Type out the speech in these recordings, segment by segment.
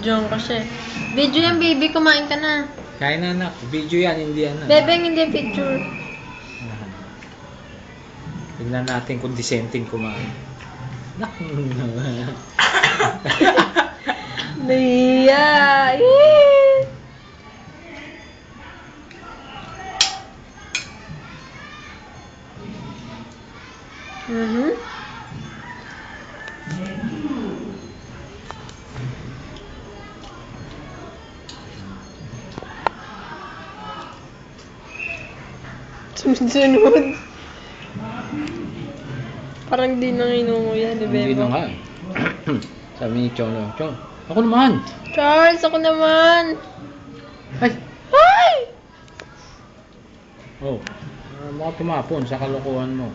Binibidyoan ko siya. Video yan, baby. Kumain ka na. Kaya na anak. Video yan, hindi yan. Bebeng, hindi picture. Tingnan natin kung disenteng kumain. Naiya. Sunod. Parang di nang inunguya, di ba? Hindi na nga. Sabi ni Chong, Chong, ako naman. Charles, ako naman. Ay! Ay! Oh, baka tumapon sa kalokohan mo.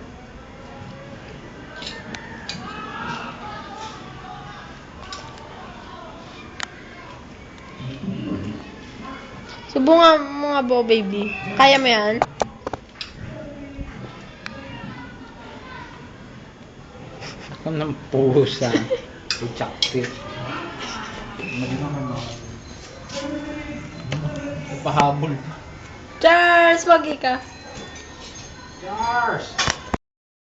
Subukan mo nga ba, baby? Kaya mo yan? Ako ng pusa. Ichakti. Pahabol. Charles, wag ka. Charles!